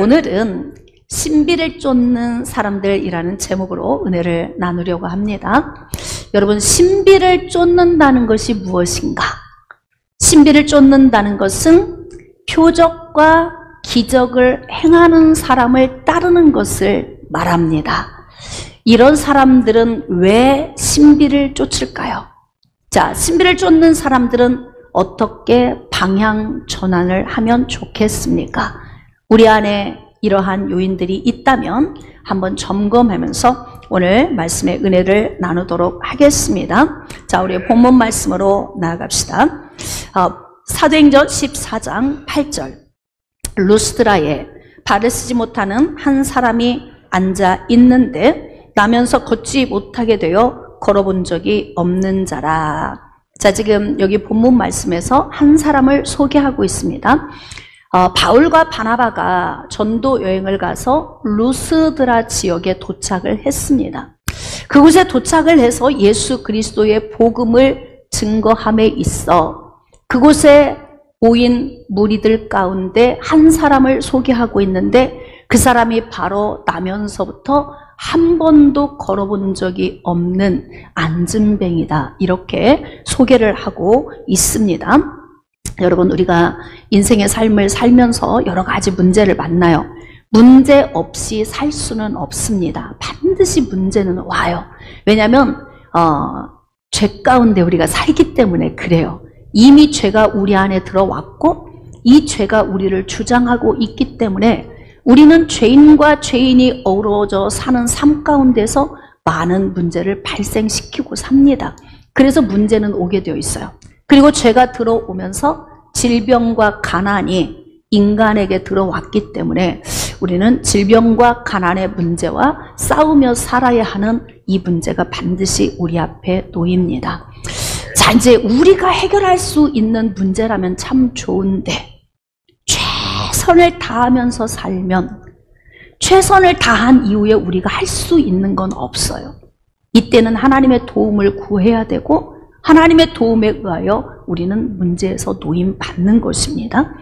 오늘은 신비를 쫓는 사람들이라는 제목으로 은혜를 나누려고 합니다. 여러분, 신비를 쫓는다는 것이 무엇인가? 신비를 쫓는다는 것은 표적과 기적을 행하는 사람을 따르는 것을 말합니다. 이런 사람들은 왜 신비를 쫓을까요? 자, 신비를 쫓는 사람들은 어떻게 방향 전환을 하면 좋겠습니까? 우리 안에 이러한 요인들이 있다면 한번 점검하면서 오늘 말씀의 은혜를 나누도록 하겠습니다. 자, 우리 본문 말씀으로 나아갑시다. 사도행전 14장 8절. 루스드라에 발을 쓰지 못하는 한 사람이 앉아 있는데 나면서 걷지 못하게 되어 걸어본 적이 없는 자라. 자, 지금 여기 본문 말씀에서 한 사람을 소개하고 있습니다. 바울과 바나바가 전도 여행을 가서 루스드라 지역에 도착을 했습니다. 그곳에 도착을 해서 예수 그리스도의 복음을 증거함에 있어 그곳에 모인 무리들 가운데 한 사람을 소개하고 있는데 그 사람이 바로 나면서부터 한 번도 걸어본 적이 없는 안진뱅이다. 이렇게 소개를 하고 있습니다. 여러분, 우리가 인생의 삶을 살면서 여러 가지 문제를 만나요. 문제 없이 살 수는 없습니다. 반드시 문제는 와요. 왜냐하면 죄 가운데 우리가 살기 때문에 그래요. 이미 죄가 우리 안에 들어왔고 이 죄가 우리를 주장하고 있기 때문에 우리는 죄인과 죄인이 어우러져 사는 삶 가운데서 많은 문제를 발생시키고 삽니다. 그래서 문제는 오게 되어 있어요. 그리고 죄가 들어오면서 질병과 가난이 인간에게 들어왔기 때문에 우리는 질병과 가난의 문제와 싸우며 살아야 하는 이 문제가 반드시 우리 앞에 놓입니다. 자, 이제 우리가 해결할 수 있는 문제라면 참 좋은데 최선을 다하면서 살면 최선을 다한 이후에 우리가 할 수 있는 건 없어요. 이때는 하나님의 도움을 구해야 되고 하나님의 도움에 의하여 우리는 문제에서 노임받는 것입니다.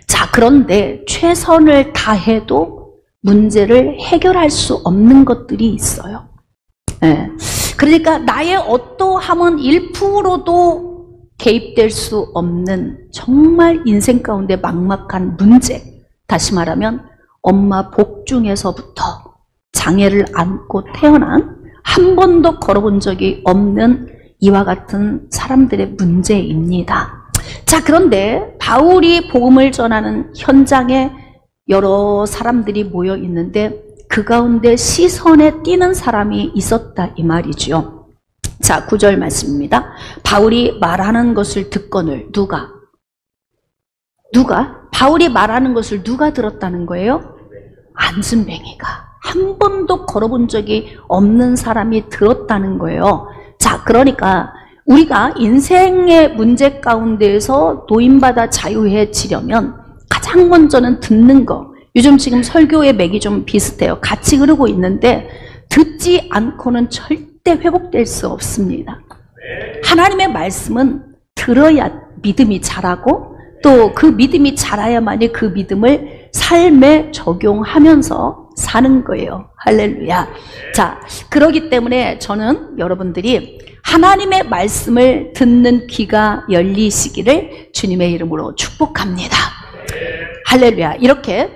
자, 그런데 최선을 다해도 문제를 해결할 수 없는 것들이 있어요. 네. 그러니까 나의 어떠함은 1%도 개입될 수 없는 정말 인생 가운데 막막한 문제. 다시 말하면 엄마 복 중에서부터 장애를 안고 태어난 한 번도 걸어본 적이 없는 이와 같은 사람들의 문제입니다. 자, 그런데 바울이 복음을 전하는 현장에 여러 사람들이 모여 있는데 그 가운데 시선에 띄는 사람이 있었다 이 말이죠. 자, 9절 말씀입니다. 바울이 말하는 것을 듣거늘 누가? 바울이 말하는 것을 누가 들었다는 거예요? 안진뱅이가. 한 번도 걸어본 적이 없는 사람이 들었다는 거예요. 자, 그러니까 우리가 인생의 문제 가운데에서 노임받아 자유해지려면 가장 먼저는 듣는 거. 요즘 지금 설교의 맥이 좀 비슷해요. 같이 흐르고 있는데 듣지 않고는 절대 회복될 수 없습니다. 하나님의 말씀은 들어야 믿음이 자라고 또 그 믿음이 자라야만이 그 믿음을 삶에 적용하면서 사는 거예요. 할렐루야. 자, 그러기 때문에 저는 여러분들이 하나님의 말씀을 듣는 귀가 열리시기를 주님의 이름으로 축복합니다. 할렐루야. 이렇게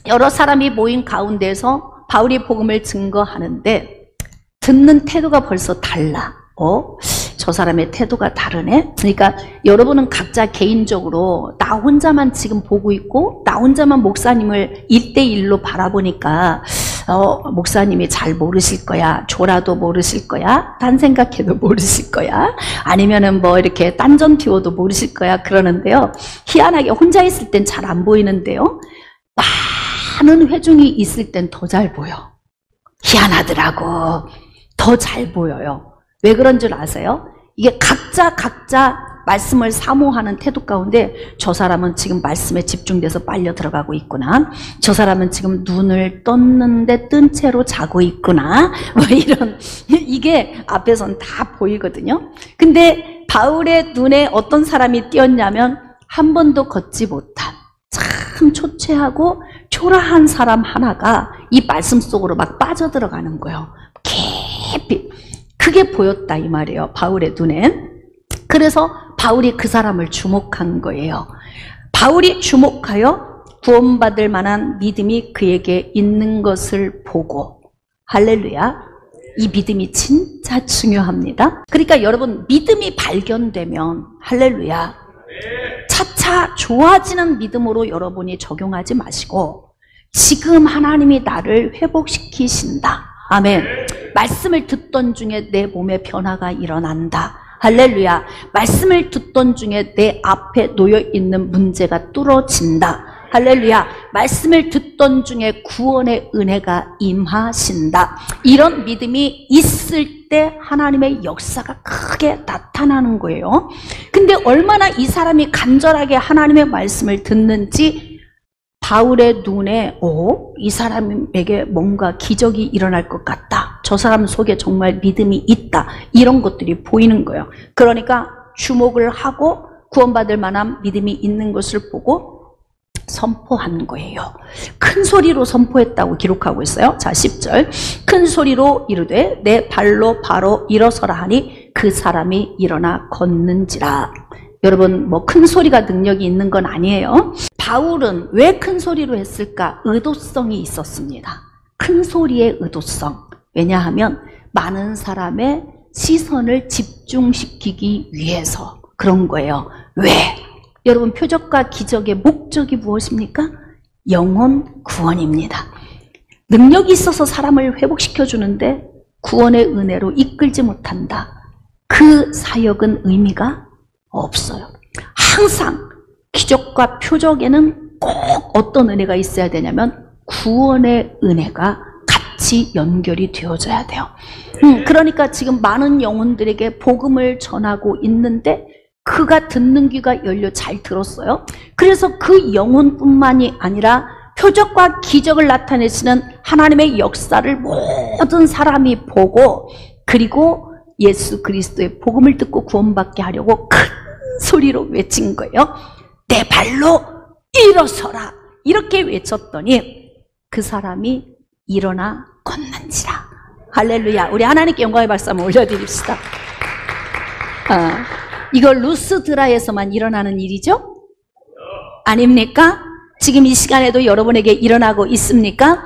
여러 사람이 모인 가운데서 바울이 복음을 증거하는데 듣는 태도가 벌써 달라. 저 사람의 태도가 다르네. 그러니까 여러분은 각자 개인적으로 나 혼자만 지금 보고 있고 나 혼자만 목사님을 1대1로 바라보니까 목사님이 잘 모르실 거야. 조라도 모르실 거야. 딴 생각해도 모르실 거야. 아니면은 뭐 이렇게 딴전 튀워도 모르실 거야. 그러는데요. 희한하게 혼자 있을 땐 잘 안 보이는데요. 많은 회중이 있을 땐 더 잘 보여. 희한하더라고. 더 잘 보여요. 왜 그런 줄 아세요? 이게 각자 말씀을 사모하는 태도 가운데 저 사람은 지금 말씀에 집중돼서 빨려 들어가고 있구나. 저 사람은 지금 눈을 떴는데 뜬 채로 자고 있구나. 뭐 이런 이게 앞에선 다 보이거든요. 근데 바울의 눈에 어떤 사람이 띄었냐면 한 번도 걷지 못한 참 초췌하고 초라한 사람 하나가 이 말씀 속으로 막 빠져들어가는 거예요. 깊이. 그게 보였다 이 말이에요. 바울의 눈엔. 그래서 바울이 그 사람을 주목한 거예요. 바울이 주목하여 구원받을 만한 믿음이 그에게 있는 것을 보고, 할렐루야, 이 믿음이 진짜 중요합니다. 그러니까 여러분, 믿음이 발견되면, 할렐루야, 차차 좋아지는 믿음으로 여러분이 적용하지 마시고 지금 하나님이 나를 회복시키신다, 아멘, 말씀을 듣던 중에 내 몸에 변화가 일어난다, 할렐루야, 말씀을 듣던 중에 내 앞에 놓여있는 문제가 뚫어진다, 할렐루야, 말씀을 듣던 중에 구원의 은혜가 임하신다, 이런 믿음이 있을 때 하나님의 역사가 크게 나타나는 거예요. 근데 얼마나 이 사람이 간절하게 하나님의 말씀을 듣는지 바울의 눈에 이 사람에게 뭔가 기적이 일어날 것 같다, 저 사람 속에 정말 믿음이 있다, 이런 것들이 보이는 거예요. 그러니까 주목을 하고 구원받을 만한 믿음이 있는 것을 보고 선포한 거예요. 큰 소리로 선포했다고 기록하고 있어요. 자, 10절. 큰 소리로 이르되 내 발로 바로 일어서라 하니 그 사람이 일어나 걷는지라. 여러분, 뭐 큰 소리가 능력이 있는 건 아니에요. 바울은 왜 큰 소리로 했을까? 의도성이 있었습니다. 큰 소리의 의도성. 왜냐하면 많은 사람의 시선을 집중시키기 위해서 그런 거예요. 왜? 여러분, 표적과 기적의 목적이 무엇입니까? 영혼 구원입니다. 능력이 있어서 사람을 회복시켜 주는데 구원의 은혜로 이끌지 못한다. 그 사역은 의미가 없어요. 항상 기적과 표적에는 꼭 어떤 은혜가 있어야 되냐면 구원의 은혜가 같이 연결이 되어져야 돼요. 그러니까 지금 많은 영혼들에게 복음을 전하고 있는데 그가 듣는 귀가 열려 잘 들었어요. 그래서 그 영혼뿐만이 아니라 표적과 기적을 나타내시는 하나님의 역사를 모든 사람이 보고, 그리고 예수 그리스도의 복음을 듣고 구원받게 하려고 큰 소리로 외친 거예요. 내 발로 일어서라, 이렇게 외쳤더니 그 사람이 일어나 걷는지라. 할렐루야. 우리 하나님께 영광의 박수 한번 올려드립시다. 이거 루스드라에서만 일어나는 일이죠? 아닙니까? 지금 이 시간에도 여러분에게 일어나고 있습니까?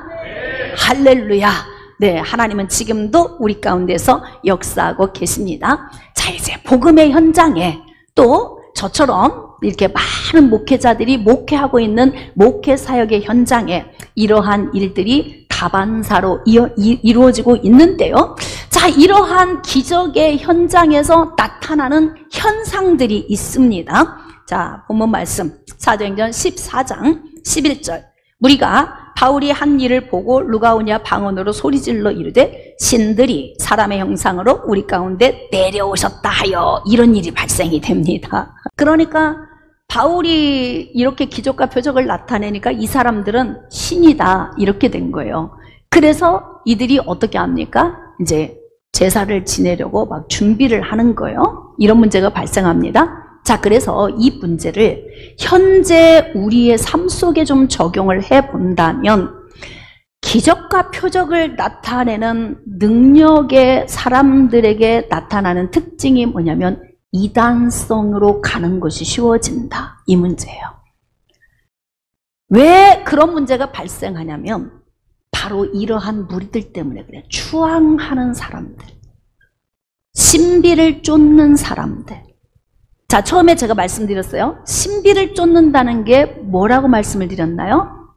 할렐루야. 네, 하나님은 지금도 우리 가운데서 역사하고 계십니다. 자, 이제 복음의 현장에 또 저처럼 이렇게 많은 목회자들이 목회하고 있는 목회 사역의 현장에 이러한 일들이 다반사로 이루어지고 있는데요. 자, 이러한 기적의 현장에서 나타나는 현상들이 있습니다. 자, 본문 말씀 사도행전 14장 11절. 무리가 바울이 한 일을 보고 루가오냐 방언으로 소리질러 이르되 신들이 사람의 형상으로 우리 가운데 내려오셨다 하여 이런 일이 발생이 됩니다. 그러니까 바울이 이렇게 기적과 표적을 나타내니까 이 사람들은 신이다, 이렇게 된 거예요. 그래서 이들이 어떻게 합니까? 이제 제사를 지내려고 막 준비를 하는 거예요. 이런 문제가 발생합니다. 자, 그래서 이 문제를 현재 우리의 삶 속에 좀 적용을 해본다면 기적과 표적을 나타내는 능력의 사람들에게 나타나는 특징이 뭐냐면 이단성으로 가는 것이 쉬워진다, 이 문제예요. 왜 그런 문제가 발생하냐면 바로 이러한 무리들 때문에 그래요. 추앙하는 사람들, 신비를 쫓는 사람들. 자, 처음에 제가 말씀드렸어요. 신비를 쫓는다는 게 뭐라고 말씀을 드렸나요?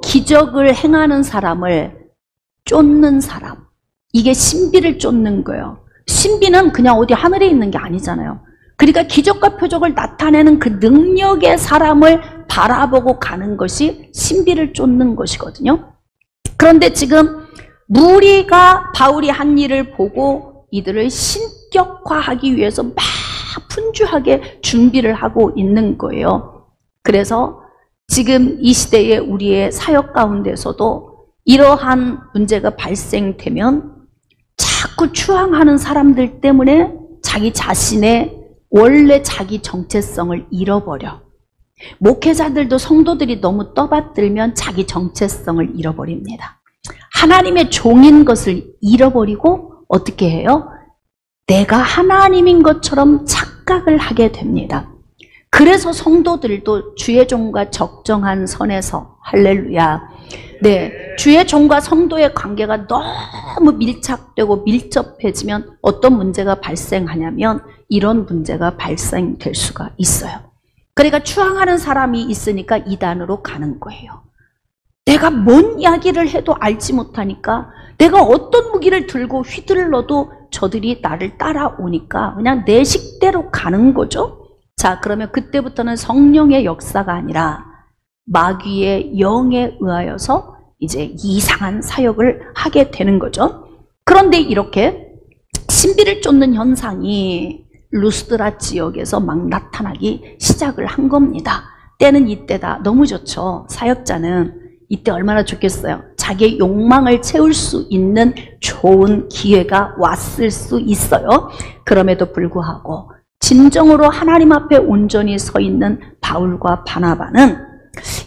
기적을 행하는 사람을 쫓는 사람. 이게 신비를 쫓는 거예요. 신비는 그냥 어디 하늘에 있는 게 아니잖아요. 그러니까 기적과 표적을 나타내는 그 능력의 사람을 바라보고 가는 것이 신비를 쫓는 것이거든요. 그런데 지금 무리가 바울이 한 일을 보고 이들을 신격화하기 위해서 막 분주하게 준비를 하고 있는 거예요. 그래서 지금 이 시대의 우리의 사역 가운데서도 이러한 문제가 발생되면 자꾸 추앙하는 사람들 때문에 자기 자신의 원래 자기 정체성을 잃어버려. 목회자들도 성도들이 너무 떠받들면 자기 정체성을 잃어버립니다. 하나님의 종인 것을 잃어버리고 어떻게 해요? 내가 하나님인 것처럼 착각을 하게 됩니다. 그래서 성도들도 주의 종과 적정한 선에서, 할렐루야, 네, 주의 종과 성도의 관계가 너무 밀착되고 밀접해지면 어떤 문제가 발생하냐면 이런 문제가 발생될 수가 있어요. 그러니까 추앙하는 사람이 있으니까 이단으로 가는 거예요. 내가 뭔 이야기를 해도 알지 못하니까, 내가 어떤 무기를 들고 휘둘러도 저들이 나를 따라오니까 그냥 내 식대로 가는 거죠. 자, 그러면 그때부터는 성령의 역사가 아니라 마귀의 영에 의하여서 이제 이상한 사역을 하게 되는 거죠. 그런데 이렇게 신비를 쫓는 현상이 루스드라 지역에서 막 나타나기 시작을 한 겁니다. 때는 이때다. 너무 좋죠. 사역자는 이때 얼마나 좋겠어요. 자기의 욕망을 채울 수 있는 좋은 기회가 왔을 수 있어요. 그럼에도 불구하고 진정으로 하나님 앞에 온전히 서 있는 바울과 바나바는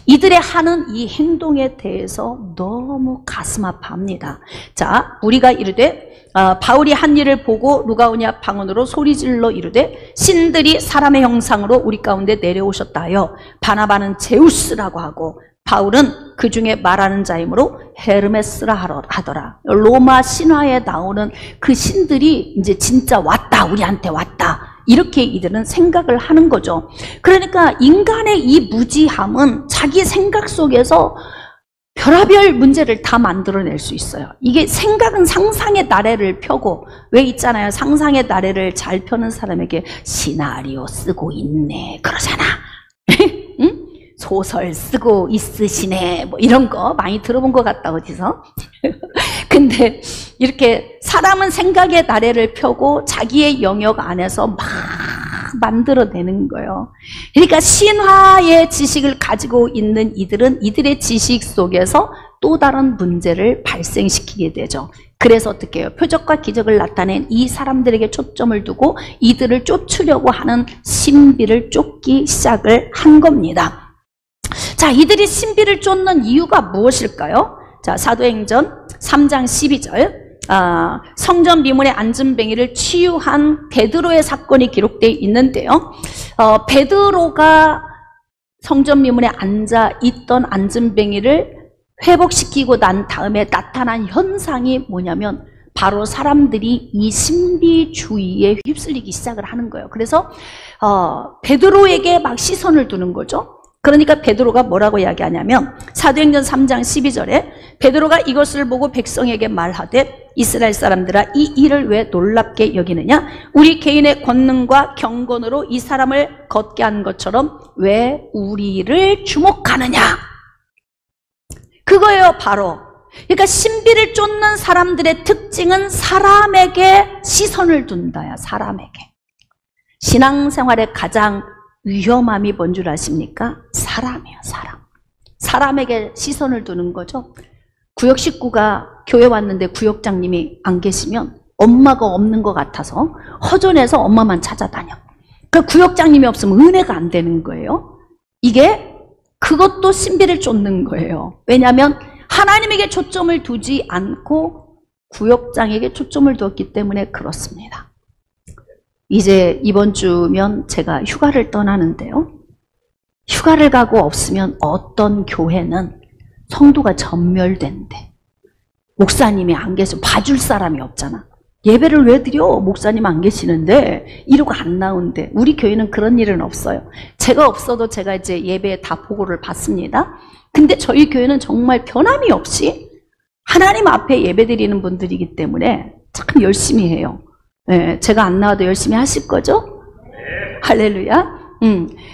이들의 하는 이 행동에 대해서 너무 가슴 아파합니다. 자, 우리가 이르되 바울이 한 일을 보고 루가오냐 방언으로 소리질러 이르되 신들이 사람의 형상으로 우리 가운데 내려오셨다 하여 바나바는 제우스라고 하고 바울은 그 중에 말하는 자이므로 헤르메스라 하더라. 로마 신화에 나오는 그 신들이 이제 진짜 왔다, 우리한테 왔다, 이렇게 이들은 생각을 하는 거죠. 그러니까 인간의 이 무지함은 자기 생각 속에서 별의별 문제를 다 만들어낼 수 있어요. 이게 생각은 상상의 나래를 펴고, 왜 있잖아요, 상상의 나래를 잘 펴는 사람에게 시나리오 쓰고 있네 그러잖아. 응? 소설 쓰고 있으시네, 뭐 이런 거 많이 들어본 것 같다, 어디서. 근데 이렇게 사람은 생각의 나래를 펴고 자기의 영역 안에서 막 만들어내는 거예요. 그러니까 신화의 지식을 가지고 있는 이들은 이들의 지식 속에서 또 다른 문제를 발생시키게 되죠. 그래서 어떻게 해요? 표적과 기적을 나타낸 이 사람들에게 초점을 두고 이들을 쫓으려고 하는 신비를 쫓기 시작을 한 겁니다. 자, 이들이 신비를 쫓는 이유가 무엇일까요? 자, 사도행전 3장 12절, 성전 미문의 안전뱅이를 치유한 베드로의 사건이 기록되어 있는데요. 베드로가 성전 미문에 앉아 있던 안전뱅이를 회복시키고 난 다음에 나타난 현상이 뭐냐면 바로 사람들이 이 신비주의에 휩쓸리기 시작을 하는 거예요. 그래서 베드로에게 막 시선을 두는 거죠. 그러니까 베드로가 뭐라고 이야기하냐면 사도행전 3장 12절에 베드로가 이것을 보고 백성에게 말하되 이스라엘 사람들아, 이 일을 왜 놀랍게 여기느냐? 우리 개인의 권능과 경건으로 이 사람을 걷게 한 것처럼 왜 우리를 주목하느냐? 그거예요, 바로. 그러니까 신비를 쫓는 사람들의 특징은 사람에게 시선을 둔다야, 사람에게. 신앙생활의 가장 위험함이 뭔 줄 아십니까? 사람이에요, 사람. 사람에게 시선을 두는 거죠. 구역 식구가 교회 왔는데 구역장님이 안 계시면 엄마가 없는 것 같아서 허전해서 엄마만 찾아다녀. 그 구역장님이 없으면 은혜가 안 되는 거예요. 이게 그것도 신비를 쫓는 거예요. 왜냐하면 하나님에게 초점을 두지 않고 구역장에게 초점을 두었기 때문에 그렇습니다. 이제 이번 주면 제가 휴가를 떠나는데요. 휴가를 가고 없으면 어떤 교회는 성도가 전멸된대. 목사님이 안 계셔. 봐줄 사람이 없잖아. 예배를 왜 드려? 목사님 안 계시는데 이러고 안 나온대. 우리 교회는 그런 일은 없어요. 제가 없어도 제가 이제 예배에 다 보고를 받습니다. 근데 저희 교회는 정말 변함이 없이 하나님 앞에 예배 드리는 분들이기 때문에 참 열심히 해요. 네, 제가 안 나와도 열심히 하실 거죠? 할렐루야.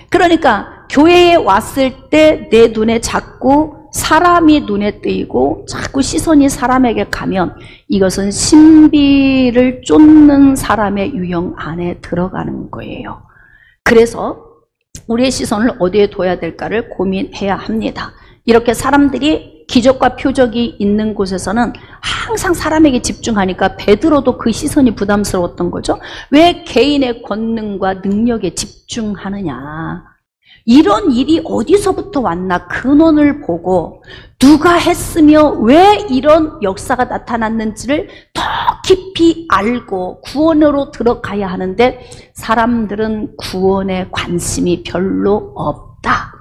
그러니까 교회에 왔을 때 내 눈에 자꾸 사람이 눈에 띄고 자꾸 시선이 사람에게 가면 이것은 신비를 쫓는 사람의 유형 안에 들어가는 거예요. 그래서 우리의 시선을 어디에 둬야 될까를 고민해야 합니다. 이렇게 사람들이 기적과 표적이 있는 곳에서는 항상 사람에게 집중하니까 베드로도 그 시선이 부담스러웠던 거죠. 왜 개인의 권능과 능력에 집중하느냐? 이런 일이 어디서부터 왔나 근원을 보고 누가 했으며 왜 이런 역사가 나타났는지를 더 깊이 알고 구원으로 들어가야 하는데 사람들은 구원에 관심이 별로 없다.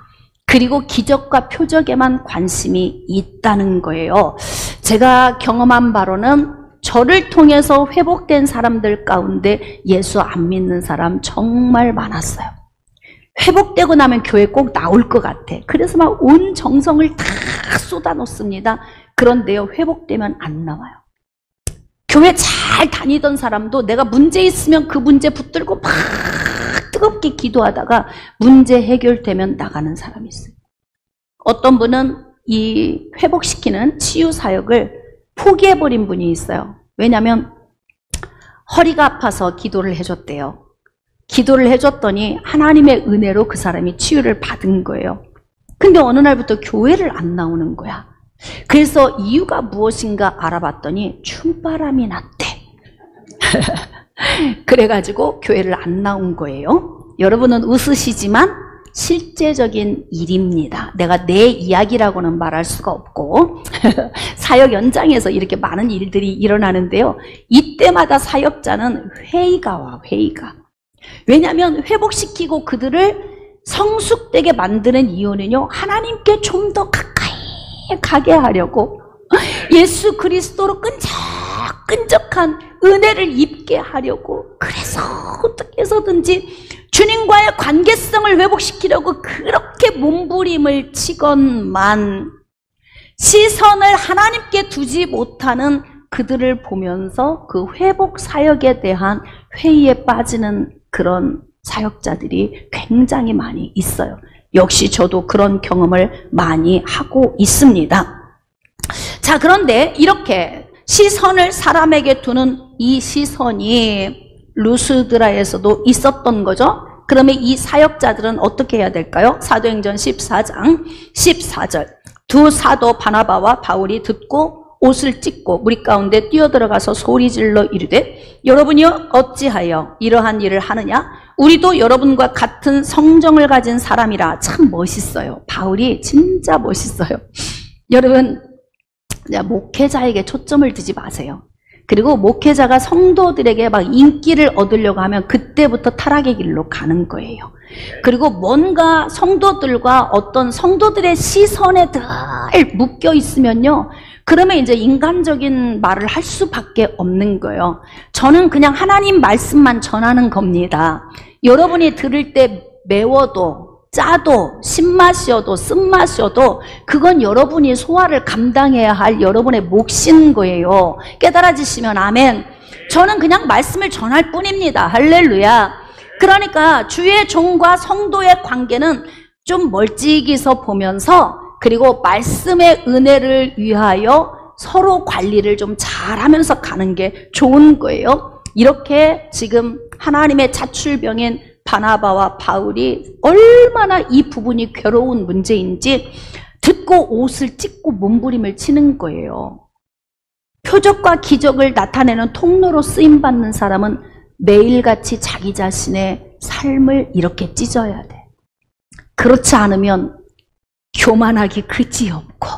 그리고 기적과 표적에만 관심이 있다는 거예요. 제가 경험한 바로는 저를 통해서 회복된 사람들 가운데 예수 안 믿는 사람 정말 많았어요. 회복되고 나면 교회 꼭 나올 것 같아. 그래서 막 온 정성을 다 쏟아놓습니다. 그런데요, 회복되면 안 나와요. 교회 잘 다니던 사람도 내가 문제 있으면 그 문제 붙들고 막 뜨겁게 기도하다가 문제 해결되면 나가는 사람이 있어요. 어떤 분은 이 회복시키는 치유 사역을 포기해버린 분이 있어요. 왜냐하면 허리가 아파서 기도를 해줬대요. 기도를 해줬더니 하나님의 은혜로 그 사람이 치유를 받은 거예요. 근데 어느 날부터 교회를 안 나오는 거야. 그래서 이유가 무엇인가 알아봤더니 춤바람이 났대. 그래가지고 교회를 안 나온 거예요. 여러분은 웃으시지만 실제적인 일입니다. 내가 내 이야기라고는 말할 수가 없고 사역 현장에서 이렇게 많은 일들이 일어나는데요. 이때마다 사역자는 회의가 와, 회의가. 왜냐하면 회복시키고 그들을 성숙되게 만드는 이유는요, 하나님께 좀 더 가까이 가게 하려고 예수 그리스도로 끈적끈적한 은혜를 입게 하려고, 그래서 어떻게 해서든지 주님과의 관계성을 회복시키려고 그렇게 몸부림을 치건만 시선을 하나님께 두지 못하는 그들을 보면서 그 회복 사역에 대한 회의에 빠지는 그런 사역자들이 굉장히 많이 있어요. 역시 저도 그런 경험을 많이 하고 있습니다. 자, 그런데 이렇게 시선을 사람에게 두는 이 시선이 루스드라에서도 있었던 거죠. 그러면 이 사역자들은 어떻게 해야 될까요? 사도행전 14장 14절. 두 사도 바나바와 바울이 듣고 옷을 찢고 무리 가운데 뛰어들어가서 소리질러 이르되 여러분이여 어찌하여 이러한 일을 하느냐? 우리도 여러분과 같은 성정을 가진 사람이라. 참 멋있어요. 바울이 진짜 멋있어요. 여러분, 목회자에게 초점을 두지 마세요. 그리고 목회자가 성도들에게 막 인기를 얻으려고 하면 그때부터 타락의 길로 가는 거예요. 그리고 뭔가 성도들과 어떤 성도들의 시선에 늘 묶여 있으면요, 그러면 이제 인간적인 말을 할 수밖에 없는 거예요. 저는 그냥 하나님 말씀만 전하는 겁니다. 여러분이 들을 때 매워도 짜도 신맛이어도 쓴맛이어도 그건 여러분이 소화를 감당해야 할 여러분의 몫인 거예요. 깨달아지시면 아멘. 저는 그냥 말씀을 전할 뿐입니다. 할렐루야. 그러니까 주의 종과 성도의 관계는 좀 멀찍이서 보면서, 그리고 말씀의 은혜를 위하여 서로 관리를 좀 잘하면서 가는 게 좋은 거예요. 이렇게 지금 하나님의 자출병인 바나바와 바울이 얼마나 이 부분이 괴로운 문제인지 듣고 옷을 찢고 몸부림을 치는 거예요. 표적과 기적을 나타내는 통로로 쓰임받는 사람은 매일같이 자기 자신의 삶을 이렇게 찢어야 돼. 그렇지 않으면 교만하기 그지없고,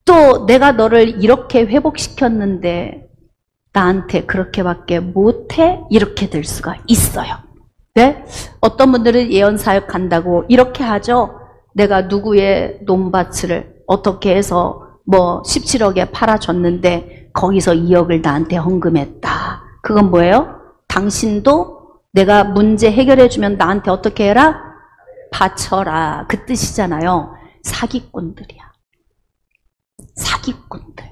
또 내가 너를 이렇게 회복시켰는데 나한테 그렇게밖에 못해? 이렇게 될 수가 있어요. 네? 어떤 분들은 예언사역 간다고 이렇게 하죠. 내가 누구의 논밭을 어떻게 해서 뭐 17억에 팔아줬는데 거기서 2억을 나한테 헌금했다. 그건 뭐예요? 당신도 내가 문제 해결해주면 나한테 어떻게 해라? 바쳐라. 그 뜻이잖아요. 사기꾼들이야. 사기꾼들.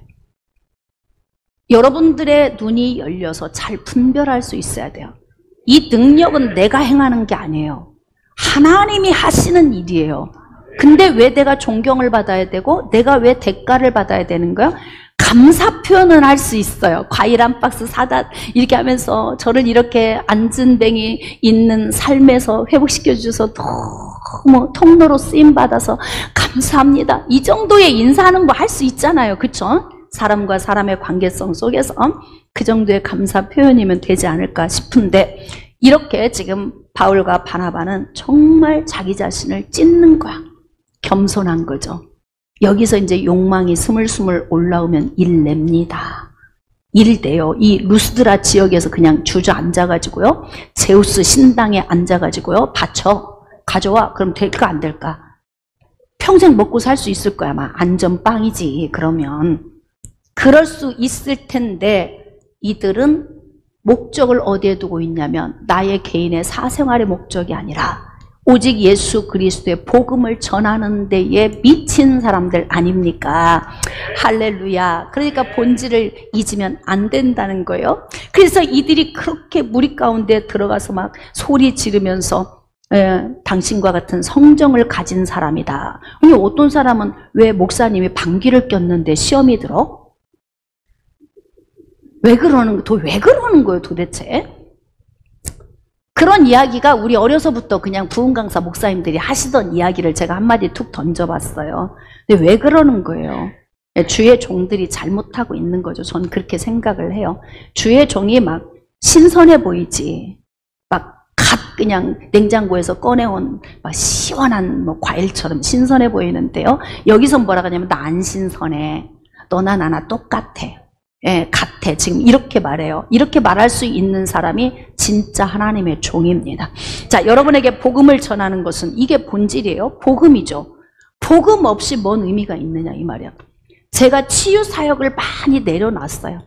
여러분들의 눈이 열려서 잘 분별할 수 있어야 돼요. 이 능력은 내가 행하는 게 아니에요. 하나님이 하시는 일이에요. 근데 왜 내가 존경을 받아야 되고 내가 왜 대가를 받아야 되는 거야? 감사 표현을 할 수 있어요. 과일 한 박스 사다 이렇게 하면서 저를 이렇게 안진뱅이 있는 삶에서 회복시켜 주셔서 너무 통로로 쓰임받아서 감사합니다. 이 정도의 인사하는 거 할 수 있잖아요. 그렇죠? 사람과 사람의 관계성 속에서 그 정도의 감사 표현이면 되지 않을까 싶은데, 이렇게 지금 바울과 바나바는 정말 자기 자신을 찢는 거야. 겸손한 거죠. 여기서 이제 욕망이 스물스물 올라오면 일냅니다. 일돼요. 이 루스드라 지역에서 그냥 주저앉아가지고요. 제우스 신당에 앉아가지고요. 가져와. 그럼 될까 안 될까? 평생 먹고 살 수 있을 거야. 아마 안전빵이지. 그러면 그럴 수 있을 텐데 이들은 목적을 어디에 두고 있냐면 나의 개인의 사생활의 목적이 아니라 오직 예수 그리스도의 복음을 전하는 데에 미친 사람들 아닙니까? 할렐루야. 그러니까 본질을 잊으면 안 된다는 거예요. 그래서 이들이 그렇게 무리 가운데 들어가서 막 소리 지르면서 당신과 같은 성정을 가진 사람이다. 아니, 어떤 사람은 왜 목사님이 방귀를 꼈는데 시험이 들어? 왜 그러는 거예요 도대체? 그런 이야기가 우리 어려서부터 그냥 부흥 강사 목사님들이 하시던 이야기를 제가 한마디 툭 던져봤어요. 근데 왜 그러는 거예요? 주의 종들이 잘못하고 있는 거죠. 전 그렇게 생각을 해요. 주의 종이 막 신선해 보이지. 막 갓 그냥 냉장고에서 꺼내온 막 시원한 뭐 과일처럼 신선해 보이는데요. 여기서 뭐라 하냐면 나 안 신선해. 너나 나나 똑같아. 같아. 지금 이렇게 말해요. 이렇게 말할 수 있는 사람이 진짜 하나님의 종입니다. 자, 여러분에게 복음을 전하는 것은 이게 본질이에요. 복음이죠. 복음 없이 뭔 의미가 있느냐 이 말이야. 제가 치유 사역을 많이 내려놨어요.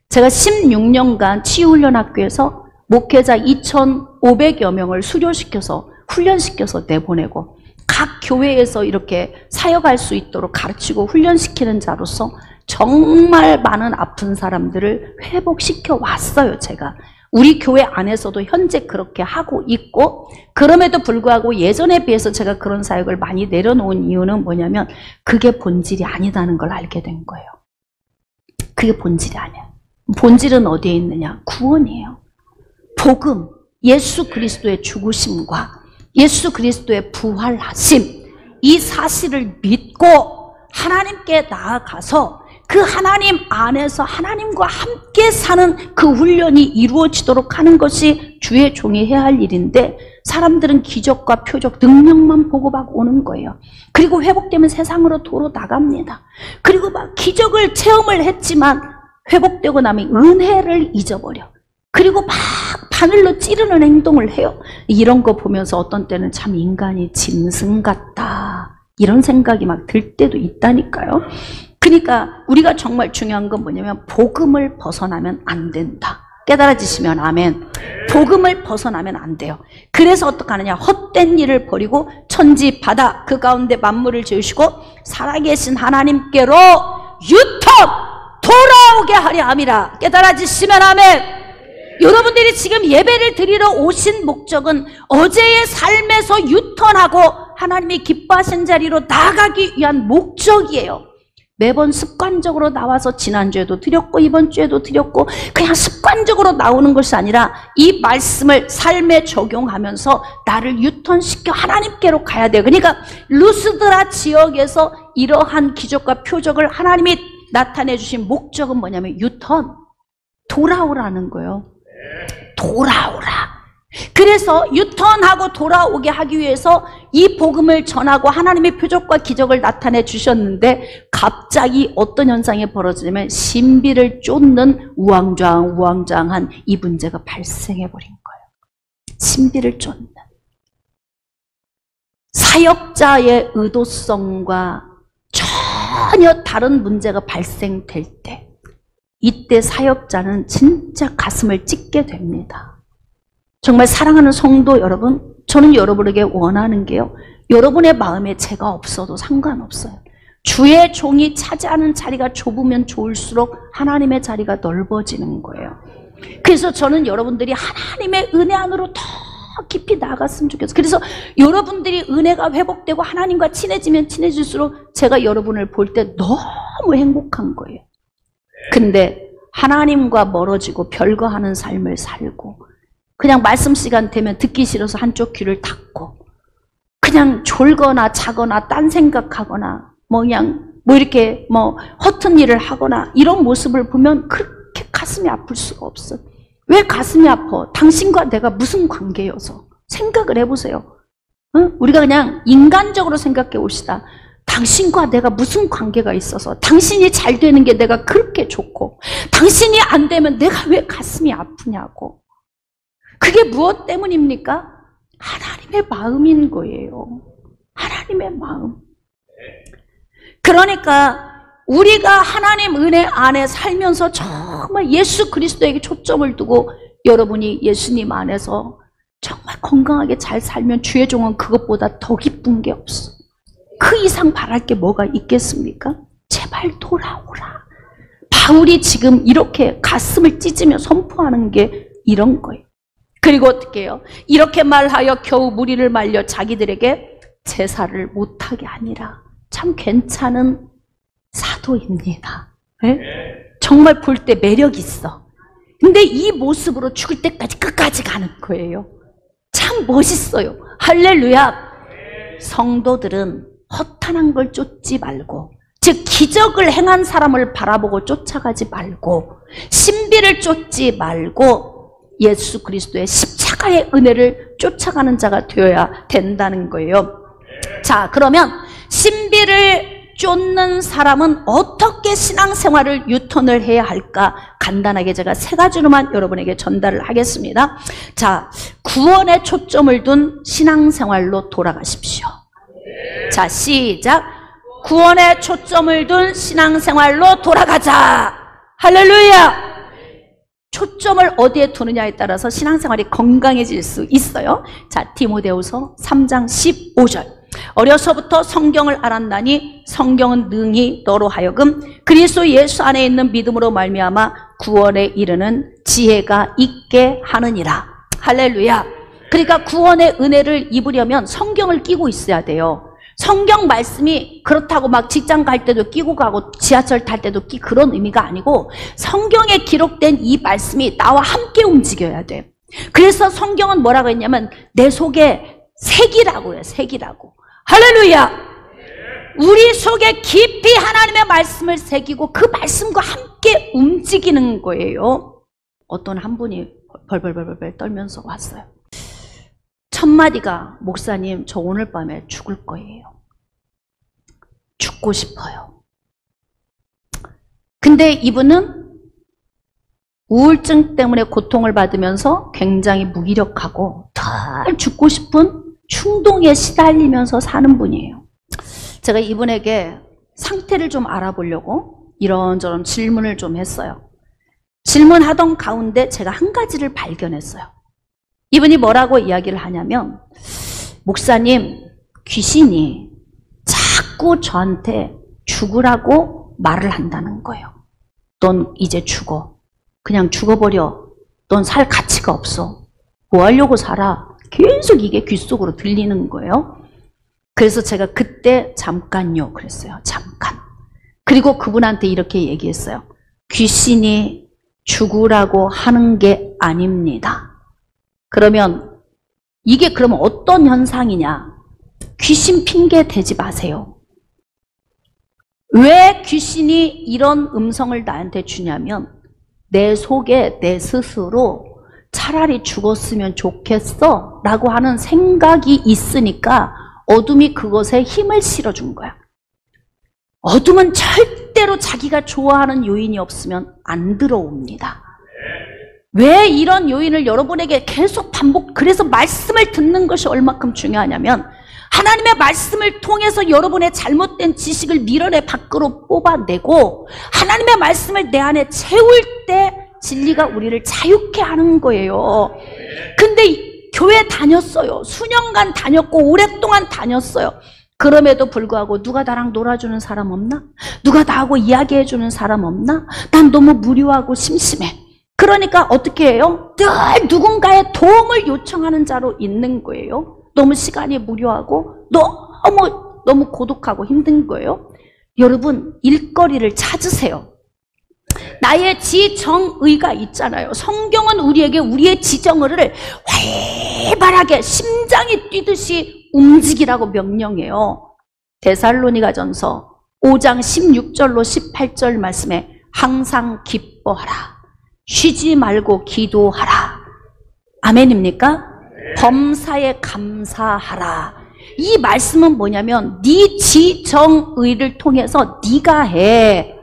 제가 16년간 치유훈련학교에서 목회자 2,500여 명을 수료시켜서 훈련시켜서 내보내고 각 교회에서 이렇게 사역할 수 있도록 가르치고 훈련시키는 자로서 정말 많은 아픈 사람들을 회복시켜 왔어요. 제가 우리 교회 안에서도 현재 그렇게 하고 있고, 그럼에도 불구하고 예전에 비해서 제가 그런 사역을 많이 내려놓은 이유는 뭐냐면 그게 본질이 아니다는 걸 알게 된 거예요. 그게 본질이 아니야. 본질은 어디에 있느냐? 구원이에요. 복음, 예수 그리스도의 죽으심과 예수 그리스도의 부활하심, 이 사실을 믿고 하나님께 나아가서 그 하나님 안에서 하나님과 함께 사는 그 훈련이 이루어지도록 하는 것이 주의 종이 해야 할 일인데, 사람들은 기적과 표적, 능력만 보고받고 오는 거예요. 그리고 회복되면 세상으로 도로 나갑니다. 그리고 막 기적을 체험을 했지만 회복되고 나면 은혜를 잊어버려. 그리고 막 바늘로 찌르는 행동을 해요. 이런 거 보면서 어떤 때는 참 인간이 짐승 같다, 이런 생각이 막 들 때도 있다니까요. 그러니까 우리가 정말 중요한 건 뭐냐면 복음을 벗어나면 안 된다. 깨달아지시면 아멘. 복음을 벗어나면 안 돼요. 그래서 어떡하느냐? 헛된 일을 버리고 천지 바다 그 가운데 만물을 지으시고 살아계신 하나님께로 유턴 돌아오게 하려 함이라. 깨달아지시면 아멘. 여러분들이 지금 예배를 드리러 오신 목적은 어제의 삶에서 유턴하고 하나님이 기뻐하신 자리로 나아가기 위한 목적이에요. 매번 습관적으로 나와서 지난주에도 드렸고 이번 주에도 드렸고 그냥 습관적으로 나오는 것이 아니라 이 말씀을 삶에 적용하면서 나를 유턴시켜 하나님께로 가야 돼요. 그러니까 루스드라 지역에서 이러한 기적과 표적을 하나님이 나타내 주신 목적은 뭐냐면 유턴, 돌아오라는 거예요. 돌아오라. 그래서 유턴하고 돌아오게 하기 위해서 이 복음을 전하고 하나님의 표적과 기적을 나타내 주셨는데, 갑자기 어떤 현상이 벌어지냐면 신비를 쫓는 우왕좌왕한 이 문제가 발생해 버린 거예요. 신비를 쫓는 사역자의 의도성과 전혀 다른 문제가 발생될 때, 이때 사역자는 진짜 가슴을 찢게 됩니다. 정말 사랑하는 성도 여러분, 저는 여러분에게 원하는 게요, 여러분의 마음에 제가 없어도 상관없어요. 주의 종이 차지하는 자리가 좁으면 좋을수록 하나님의 자리가 넓어지는 거예요. 그래서 저는 여러분들이 하나님의 은혜 안으로 더 깊이 나아갔으면 좋겠어요. 그래서 여러분들이 은혜가 회복되고 하나님과 친해지면 친해질수록 제가 여러분을 볼 때 너무 행복한 거예요. 근데 하나님과 멀어지고 별거 하는 삶을 살고 그냥 말씀 시간 되면 듣기 싫어서 한쪽 귀를 닫고 그냥 졸거나 자거나 딴 생각하거나 그냥 이렇게 허튼 일을 하거나 이런 모습을 보면 그렇게 가슴이 아플 수가 없어요. 왜 가슴이 아파? 당신과 내가 무슨 관계여서? 생각을 해보세요. 응? 우리가 그냥 인간적으로 생각해 봅시다. 당신과 내가 무슨 관계가 있어서, 당신이 잘 되는 게 내가 그렇게 좋고, 당신이 안 되면 내가 왜 가슴이 아프냐고. 그게 무엇 때문입니까? 하나님의 마음인 거예요. 하나님의 마음. 그러니까 우리가 하나님 은혜 안에 살면서 정말 예수 그리스도에게 초점을 두고 여러분이 예수님 안에서 정말 건강하게 잘 살면 주의 종은 그것보다 더 기쁜 게 없어. 그 이상 바랄 게 뭐가 있겠습니까? 제발 돌아오라. 바울이 지금 이렇게 가슴을 찢으며 선포하는 게 이런 거예요. 그리고 어떻게 해요? 이렇게 말하여 겨우 무리를 말려 자기들에게 제사를 못하게 하니라. 참 괜찮은 사도입니다. 네? 정말 볼 때 매력 있어. 근데 이 모습으로 죽을 때까지 끝까지 가는 거예요. 참 멋있어요. 할렐루야. 성도들은 허탄한 걸 쫓지 말고, 즉 기적을 행한 사람을 바라보고 쫓아가지 말고, 신비를 쫓지 말고 예수 그리스도의 십자가의 은혜를 쫓아가는 자가 되어야 된다는 거예요. 자, 그러면 신비를 쫓는 사람은 어떻게 신앙생활을 유턴을 해야 할까? 간단하게 제가 3가지로만 여러분에게 전달을 하겠습니다. 자, 구원에 초점을 둔 신앙생활로 돌아가십시오. 자, 시작. 구원에 초점을 둔 신앙생활로 돌아가자. 할렐루야. 초점을 어디에 두느냐에 따라서 신앙생활이 건강해질 수 있어요. 자, 디모데후서 3장 15절. 어려서부터 성경을 알았나니 성경은 능히 너로 하여금 그리스도 예수 안에 있는 믿음으로 말미암아 구원에 이르는 지혜가 있게 하느니라. 할렐루야. 그러니까 구원의 은혜를 입으려면 성경을 끼고 있어야 돼요. 성경 말씀이 그렇다고 막 직장 갈 때도 끼고 가고 지하철 탈 때도 끼고 그런 의미가 아니고, 성경에 기록된 이 말씀이 나와 함께 움직여야 돼. 그래서 성경은 뭐라고 했냐면 내 속에 새기라고 해요. 새기라고. 할렐루야. 우리 속에 깊이 하나님의 말씀을 새기고 그 말씀과 함께 움직이는 거예요. 어떤 한 분이 벌벌벌벌 떨면서 왔어요. 첫마디가, 목사님 저 오늘 밤에 죽을 거예요. 죽고 싶어요. 근데 이분은 우울증 때문에 고통을 받으면서 굉장히 무기력하고 덜 죽고 싶은 충동에 시달리면서 사는 분이에요. 제가 이분에게 상태를 좀 알아보려고 이런저런 질문을 좀 했어요. 질문하던 가운데 제가 한 가지를 발견했어요. 이분이 뭐라고 이야기를 하냐면, 목사님, 귀신이 자꾸 저한테 죽으라고 말을 한다는 거예요. 넌 이제 죽어. 그냥 죽어버려. 넌 살 가치가 없어. 뭐 하려고 살아. 계속 이게 귓속으로 들리는 거예요. 그래서 제가 그때 잠깐요 그랬어요. 잠깐. 그리고 그분한테 이렇게 얘기했어요. 귀신이 죽으라고 하는 게 아닙니다. 그러면 이게 그러면 어떤 현상이냐? 귀신 핑계 대지 마세요. 왜 귀신이 이런 음성을 나한테 주냐면, 내 속에 내 스스로 차라리 죽었으면 좋겠어 라고 하는 생각이 있으니까 어둠이 그것에 힘을 실어준 거야. 어둠은 절대로 자기가 좋아하는 요인이 없으면 안 들어옵니다. 왜 이런 요인을 여러분에게 계속 그래서 말씀을 듣는 것이 얼마큼 중요하냐면, 하나님의 말씀을 통해서 여러분의 잘못된 지식을 밀어내 밖으로 뽑아내고 하나님의 말씀을 내 안에 채울 때 진리가 우리를 자유케 하는 거예요. 근데 교회 다녔어요. 수년간 다녔고 오랫동안 다녔어요. 그럼에도 불구하고 누가 나랑 놀아주는 사람 없나? 누가 나하고 이야기해주는 사람 없나? 난 너무 무료하고 심심해. 그러니까 어떻게 해요? 늘 누군가의 도움을 요청하는 자로 있는 거예요. 너무 시간이 무료하고 너무 고독하고 힘든 거예요. 여러분, 일거리를 찾으세요. 나의 지정의가 있잖아요. 성경은 우리에게 우리의 지정의를 활발하게 심장이 뛰듯이 움직이라고 명령해요. 데살로니가전서 5장 16절로 18절 말씀에 항상 기뻐하라. 쉬지 말고 기도하라. 아멘입니까? 범사에 감사하라. 이 말씀은 뭐냐면 네 지정의를 통해서 네가 해.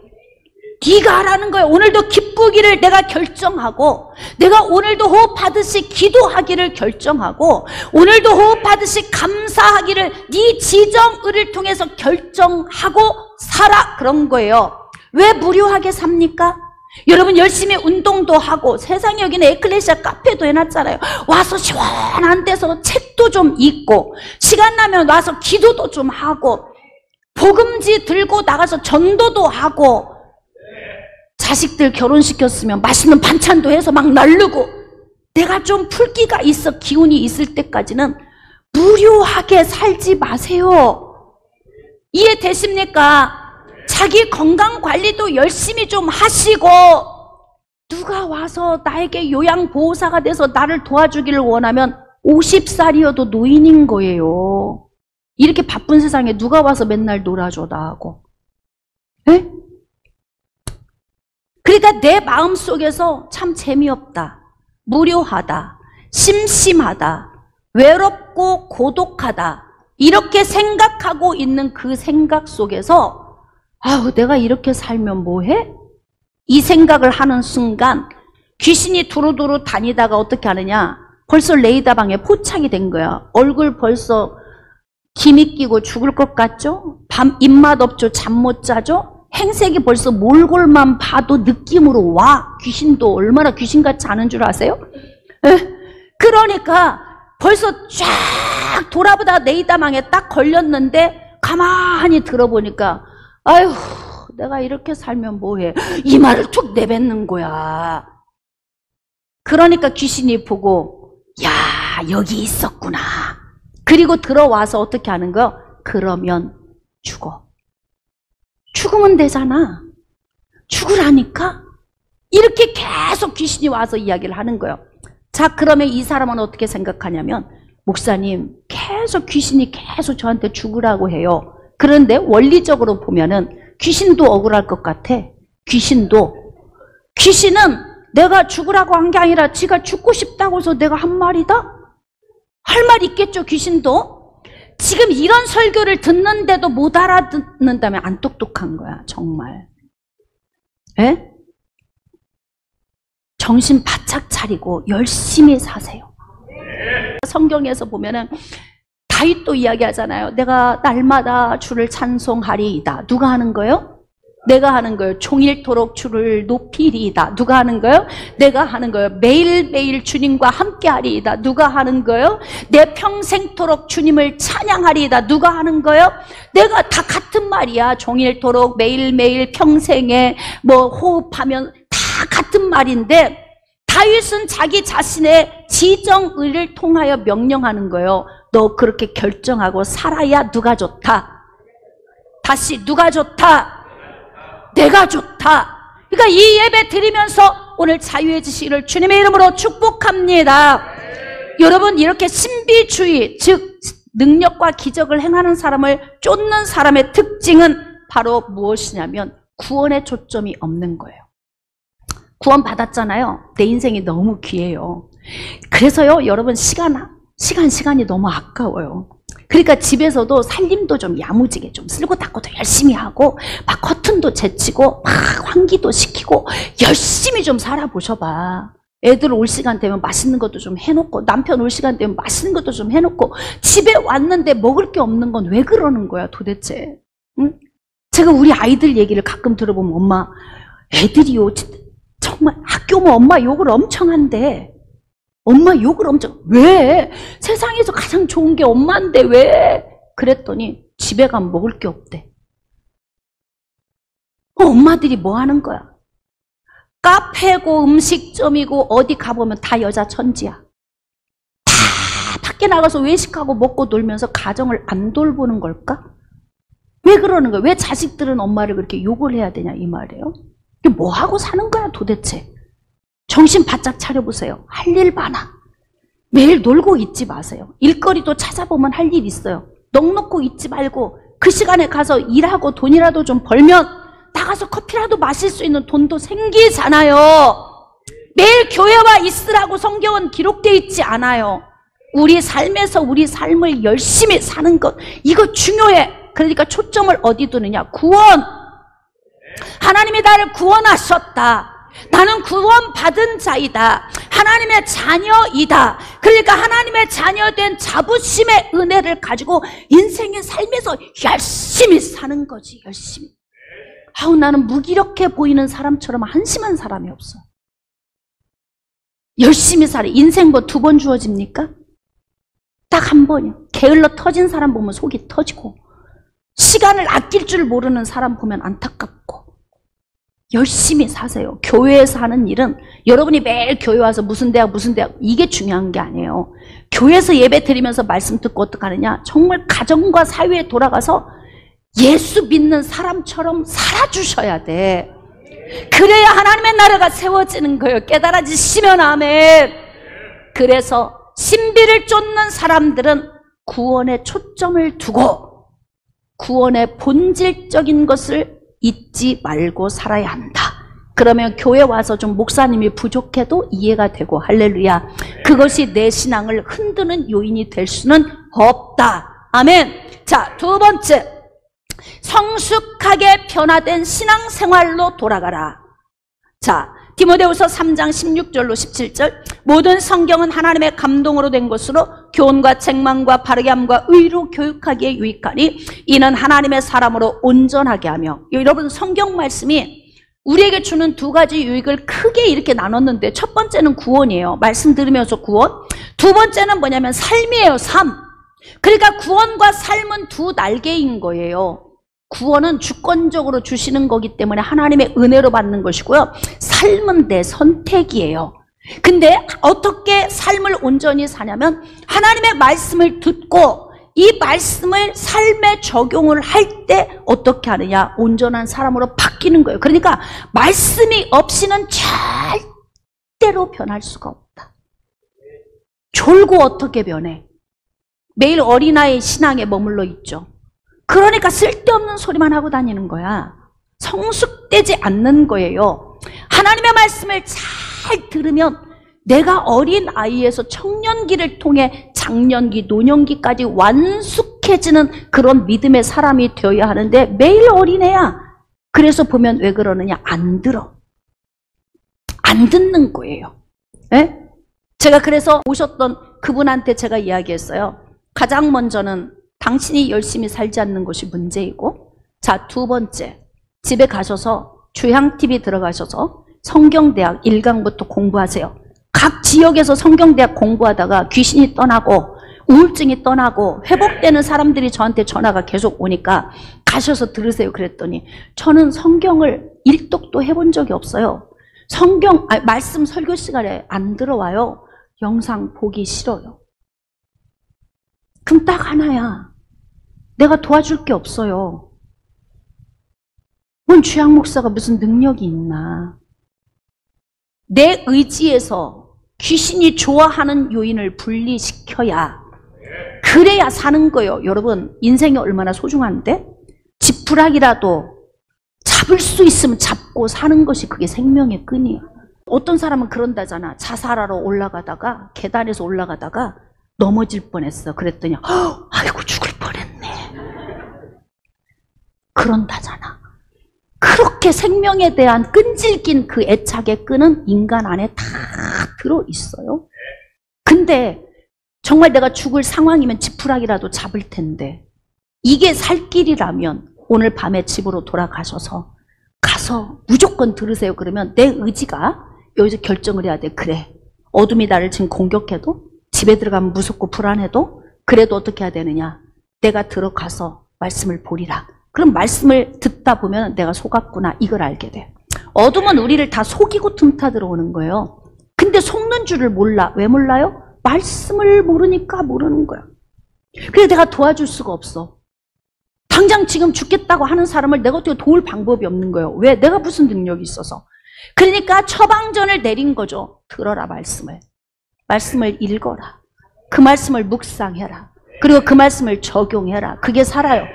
네가 하라는 거예요. 오늘도 기쁘기를 내가 결정하고, 내가 오늘도 호흡하듯이 기도하기를 결정하고, 오늘도 호흡하듯이 감사하기를 네 지정의를 통해서 결정하고 살아. 그런 거예요. 왜 무료하게 삽니까? 여러분 열심히 운동도 하고, 세상에 여기는 에클레시아 카페도 해놨잖아요. 와서 시원한 데서 책도 좀 읽고, 시간 나면 와서 기도도 좀 하고, 복음지 들고 나가서 전도도 하고, 자식들 결혼시켰으면 맛있는 반찬도 해서 막 나르고, 내가 좀 풀기가 있어 기운이 있을 때까지는 무료하게 살지 마세요. 이해되십니까? 자기 건강관리도 열심히 좀 하시고, 누가 와서 나에게 요양보호사가 돼서 나를 도와주기를 원하면 50살이어도 노인인 거예요. 이렇게 바쁜 세상에 누가 와서 맨날 놀아줘 나하고. 에? 그러니까 내 마음속에서 참 재미없다, 무료하다, 심심하다, 외롭고 고독하다, 이렇게 생각하고 있는 그 생각 속에서 아우 내가 이렇게 살면 뭐해? 이 생각을 하는 순간 귀신이 두루두루 다니다가 어떻게 하느냐, 벌써 레이더 방에 포착이 된 거야. 얼굴 벌써 기미 끼고 죽을 것 같죠? 밤 입맛 없죠? 잠 못 자죠? 행색이 벌써 몰골만 봐도 느낌으로 와. 귀신도 얼마나 귀신같이 아는 줄 아세요? 그러니까 벌써 쫙 돌아보다가 레이더망에 딱 걸렸는데 가만히 들어보니까 아휴 내가 이렇게 살면 뭐해, 이 말을 툭 내뱉는 거야. 그러니까 귀신이 보고 야 여기 있었구나. 그리고 들어와서 어떻게 하는 거야? 그러면 죽어. 죽으면 되잖아. 죽으라니까? 이렇게 계속 귀신이 와서 이야기를 하는 거예요. 자, 그러면 이 사람은 어떻게 생각하냐면, 목사님 계속 귀신이 계속 저한테 죽으라고 해요. 그런데 원리적으로 보면은 귀신도 억울할 것 같아. 귀신은 내가 죽으라고 한 게 아니라 지가 죽고 싶다고 해서 내가 한 말이다? 할 말 있겠죠, 귀신도? 지금 이런 설교를 듣는데도 못 알아듣는다면 안 똑똑한 거야, 정말. 에? 정신 바짝 차리고 열심히 사세요. 성경에서 보면은 다윗도 이야기하잖아요. 내가 날마다 주를 찬송하리이다. 누가 하는 거예요? 내가 하는 거예요. 종일토록 주를 높이리이다. 누가 하는 거예요? 내가 하는 거예요. 매일매일 주님과 함께하리이다. 누가 하는 거예요? 내 평생토록 주님을 찬양하리이다. 누가 하는 거예요? 내가 다 같은 말이야. 종일토록 매일매일 평생에 뭐 호흡하면 다 같은 말인데, 다윗은 자기 자신의 지정의를 통하여 명령하는 거예요. 너 그렇게 결정하고 살아야 누가 좋다? 다시 누가 좋다? 내가 좋다. 그러니까 이 예배 드리면서 오늘 자유해지시기를 주님의 이름으로 축복합니다. 여러분, 이렇게 신비주의, 즉 능력과 기적을 행하는 사람을 쫓는 사람의 특징은 바로 무엇이냐면 구원에 초점이 없는 거예요. 구원 받았잖아요. 내 인생이 너무 귀해요. 그래서요, 여러분 시간이 너무 아까워요. 그러니까 집에서도 살림도 좀 야무지게 좀 쓸고 닦고도 열심히 하고, 막 커튼도 제치고 막 환기도 시키고 열심히 좀 살아보셔봐. 애들 올 시간 되면 맛있는 것도 좀 해놓고, 남편 올 시간 되면 맛있는 것도 좀 해놓고, 집에 왔는데 먹을 게 없는 건 왜 그러는 거야 도대체? 응? 제가 우리 아이들 얘기를 가끔 들어보면 엄마 애들이요 정말 학교 오면 엄마 욕을 엄청 한대. 엄마 욕을 엄청, 왜? 세상에서 가장 좋은 게 엄마인데 왜? 그랬더니 집에 가면 먹을 게 없대. 엄마들이 뭐 하는 거야? 카페고 음식점이고 어디 가보면 다 여자 천지야. 다 밖에 나가서 외식하고 먹고 놀면서 가정을 안 돌보는 걸까? 왜 그러는 거야? 왜 자식들은 엄마를 그렇게 욕을 해야 되냐 이 말이에요. 뭐 하고 사는 거야 도대체? 정신 바짝 차려보세요. 할 일 많아. 매일 놀고 있지 마세요. 일거리도 찾아보면 할 일 있어요. 넋놓고 있지 말고 그 시간에 가서 일하고 돈이라도 좀 벌면 나가서 커피라도 마실 수 있는 돈도 생기잖아요. 매일 교회와 있으라고 성경은 기록되어 있지 않아요. 우리 삶에서 우리 삶을 열심히 사는 것, 이거 중요해. 그러니까 초점을 어디 두느냐? 구원. 하나님이 나를 구원하셨다. 나는 구원받은 자이다. 하나님의 자녀이다. 그러니까 하나님의 자녀된 자부심의 은혜를 가지고 인생의 삶에서 열심히 사는 거지. 열심히. 아우, 나는 무기력해 보이는 사람처럼 한심한 사람이 없어. 열심히 살아. 인생 뭐 2번 주어집니까? 딱 한 번이요. 게을러 터진 사람 보면 속이 터지고, 시간을 아낄 줄 모르는 사람 보면 안타깝고. 열심히 사세요. 교회에서 하는 일은 여러분이 매일 교회 와서 무슨 대학 이게 중요한 게 아니에요. 교회에서 예배 드리면서 말씀 듣고 어떡하느냐? 정말 가정과 사회에 돌아가서 예수 믿는 사람처럼 살아주셔야 돼. 그래야 하나님의 나라가 세워지는 거예요. 깨달아지시면 아멘. 그래서 신비를 쫓는 사람들은 구원에 초점을 두고 구원의 본질적인 것을 잊지 말고 살아야 한다. 그러면 교회 와서 좀 목사님이 부족해도 이해가 되고, 할렐루야. 그것이 내 신앙을 흔드는 요인이 될 수는 없다. 아멘. 자, 2번째, 성숙하게 변화된 신앙생활로 돌아가라. 자, 디모데후서 3장 16절로 17절, 모든 성경은 하나님의 감동으로 된 것으로 교훈과 책망과 바르게 함과 의로 교육하기에 유익하니 이는 하나님의 사람으로 온전하게 하며. 여러분, 성경 말씀이 우리에게 주는 2가지 유익을 크게 이렇게 나눴는데, 첫 번째는 구원이에요. 말씀 들으면서 구원. 2번째는 뭐냐면 삶이에요. 삶. 그러니까 구원과 삶은 2 날개인 거예요. 구원은 주권적으로 주시는 거기 때문에 하나님의 은혜로 받는 것이고요. 삶은 내 선택이에요. 근데 어떻게 삶을 온전히 사냐면 하나님의 말씀을 듣고 이 말씀을 삶에 적용을 할 때 어떻게 하느냐? 온전한 사람으로 바뀌는 거예요. 그러니까 말씀이 없이는 절대로 변할 수가 없다. 졸고 어떻게 변해? 매일 어린아이 신앙에 머물러 있죠. 그러니까 쓸데없는 소리만 하고 다니는 거야. 성숙되지 않는 거예요. 하나님의 말씀을 잘 들으면 내가 어린 아이에서 청년기를 통해 장년기, 노년기까지 완숙해지는 그런 믿음의 사람이 되어야 하는데 매일 어린애야. 그래서 보면 왜 그러느냐? 안 들어. 안 듣는 거예요. 네? 제가 그래서 오셨던 그분한테 제가 이야기했어요. 가장 먼저는 당신이 열심히 살지 않는 것이 문제이고, 자, 2번째, 집에 가셔서 주향TV 들어가셔서 성경대학 1강부터 공부하세요. 각 지역에서 성경대학 공부하다가 귀신이 떠나고 우울증이 떠나고 회복되는 사람들이 저한테 전화가 계속 오니까 가셔서 들으세요. 그랬더니 저는 성경을 일독도 해본 적이 없어요. 말씀 설교 시간에 안 들어와요. 영상 보기 싫어요. 그럼 딱 하나야. 내가 도와줄 게 없어요. 뭔 주양 목사가 무슨 능력이 있나. 내 의지에서 귀신이 좋아하는 요인을 분리시켜야, 그래야 사는 거예요. 여러분, 인생이 얼마나 소중한데? 지푸라기라도 잡을 수 있으면 잡고 사는 것이 그게 생명의 끈이에요. 어떤 사람은 그런다잖아. 자살하러 올라가다가, 계단에서 올라가다가 넘어질 뻔했어. 그랬더니 아이고 죽을 뻔했네. 그런다잖아. 그렇게 생명에 대한 끈질긴 그 애착의 끈은 인간 안에 다 들어있어요. 근데 정말 내가 죽을 상황이면 지푸라기라도 잡을 텐데, 이게 살 길이라면 오늘 밤에 집으로 돌아가셔서 가서 무조건 들으세요. 그러면 내 의지가 여기서 결정을 해야 돼. 그래, 어둠이 나를 지금 공격해도, 집에 들어가면 무섭고 불안해도, 그래도 어떻게 해야 되느냐? 내가 들어가서 말씀을 보리라. 그럼 말씀을 듣다 보면 내가 속았구나, 이걸 알게 돼. 어둠은 우리를 다 속이고 틈타 들어오는 거예요. 근데 속는 줄을 몰라. 왜 몰라요? 말씀을 모르니까 모르는 거야. 그래서 내가 도와줄 수가 없어. 당장 지금 죽겠다고 하는 사람을 내가 어떻게 도울 방법이 없는 거예요. 왜? 내가 무슨 능력이 있어서. 그러니까 처방전을 내린 거죠. 들어라, 말씀을. 말씀을 읽어라. 그 말씀을 묵상해라. 그리고 그 말씀을 적용해라. 그게 살아요.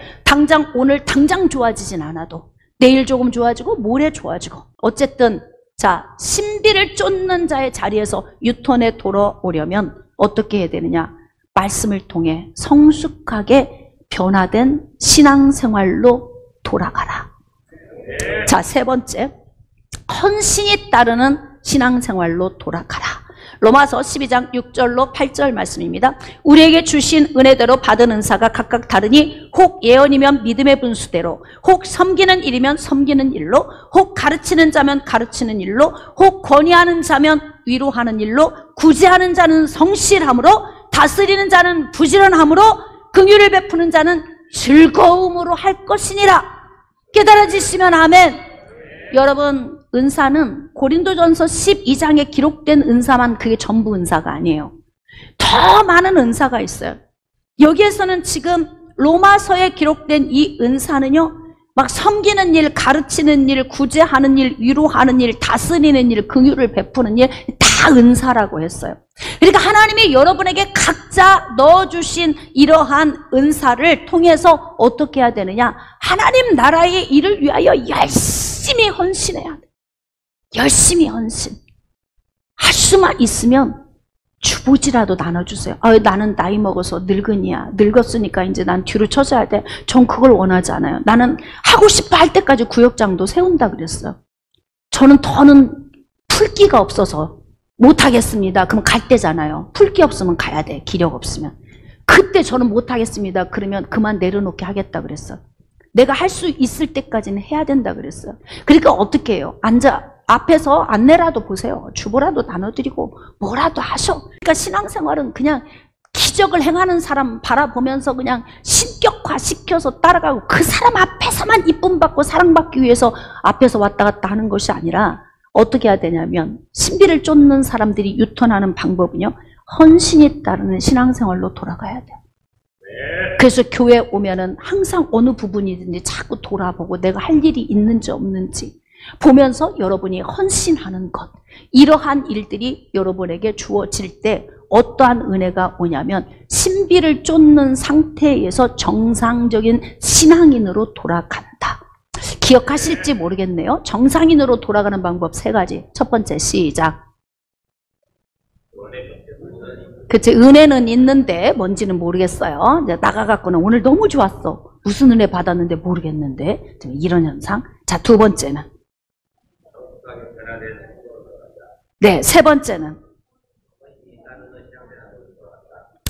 오늘 당장 좋아지진 않아도 내일 조금 좋아지고 모레 좋아지고. 어쨌든 자, 신비를 쫓는 자의 자리에서 유턴에 돌아오려면 어떻게 해야 되느냐? 말씀을 통해 성숙하게 변화된 신앙생활로 돌아가라. 자, 세 번째, 헌신이 따르는 신앙생활로 돌아가라. 로마서 12장 6절로 8절 말씀입니다. 우리에게 주신 은혜대로 받은 은사가 각각 다르니 혹 예언이면 믿음의 분수대로, 혹 섬기는 일이면 섬기는 일로, 혹 가르치는 자면 가르치는 일로, 혹 권위하는 자면 위로하는 일로, 구제하는 자는 성실함으로, 다스리는 자는 부지런함으로, 긍휼을 베푸는 자는 즐거움으로 할 것이니라. 깨달아지시면 아멘. 여러분, 은사는 고린도전서 12장에 기록된 은사만 그게 전부 은사가 아니에요. 더 많은 은사가 있어요. 여기에서는 지금 로마서에 기록된 이 은사는요, 막 섬기는 일, 가르치는 일, 구제하는 일, 위로하는 일, 다스리는 일, 긍휼을 베푸는 일, 다 은사라고 했어요. 그러니까 하나님이 여러분에게 각자 넣어주신 이러한 은사를 통해서 어떻게 해야 되느냐? 하나님 나라의 일을 위하여 열심히 헌신해야 돼. 열심히 헌신. 할 수만 있으면 주보지라도 나눠주세요. 나는 나이 먹어서 늙은이야. 늙었으니까 이제 난 뒤로 쳐져야 돼. 전 그걸 원하지 않아요. 나는 하고 싶어 할 때까지 구역장도 세운다 그랬어요. 저는 더는 풀기가 없어서 못하겠습니다. 그럼 갈 때잖아요. 풀기 없으면 가야 돼. 기력 없으면. 그때 저는 못하겠습니다. 그러면 그만 내려놓게 하겠다 그랬어요. 내가 할 수 있을 때까지는 해야 된다 그랬어요. 그러니까 어떻게 해요? 앞에서 안내라도 보세요. 주보라도 나눠드리고 뭐라도 하셔. 그러니까 신앙생활은 그냥 기적을 행하는 사람 바라보면서 그냥 신격화시켜서 따라가고 그 사람 앞에서만 이쁨 받고 사랑받기 위해서 앞에서 왔다 갔다 하는 것이 아니라 어떻게 해야 되냐면 신비를 쫓는 사람들이 유턴하는 방법은요, 헌신이 따르는 신앙생활로 돌아가야 돼요. 그래서 교회 오면은 항상 어느 부분이든지 자꾸 돌아보고 내가 할 일이 있는지 없는지 보면서 여러분이 헌신하는 것, 이러한 일들이 여러분에게 주어질 때 어떠한 은혜가 오냐면 신비를 쫓는 상태에서 정상적인 신앙인으로 돌아간다. 기억하실지 모르겠네요. 정상인으로 돌아가는 방법 세 가지. 첫 번째, 시작. 그치, 은혜는 있는데 뭔지는 모르겠어요. 이제 나가갖고는 오늘 너무 좋았어. 무슨 은혜 받았는데 모르겠는데. 이런 현상. 자, 두 번째는. 네, 세 번째는.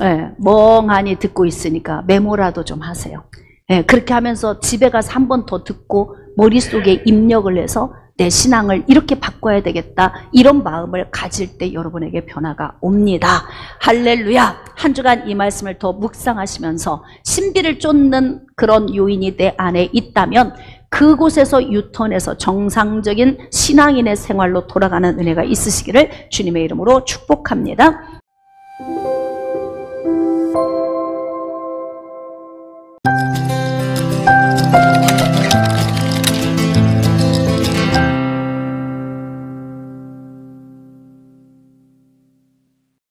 네, 멍하니 듣고 있으니까 메모라도 좀 하세요. 네, 그렇게 하면서 집에 가서 한 번 더 듣고 머릿속에 입력을 해서 내 신앙을 이렇게 바꿔야 되겠다, 이런 마음을 가질 때 여러분에게 변화가 옵니다. 할렐루야. 한 주간 이 말씀을 더 묵상하시면서 신비를 쫓는 그런 요인이 내 안에 있다면 그곳에서 유턴해서 정상적인 신앙인의 생활로 돌아가는 은혜가 있으시기를 주님의 이름으로 축복합니다.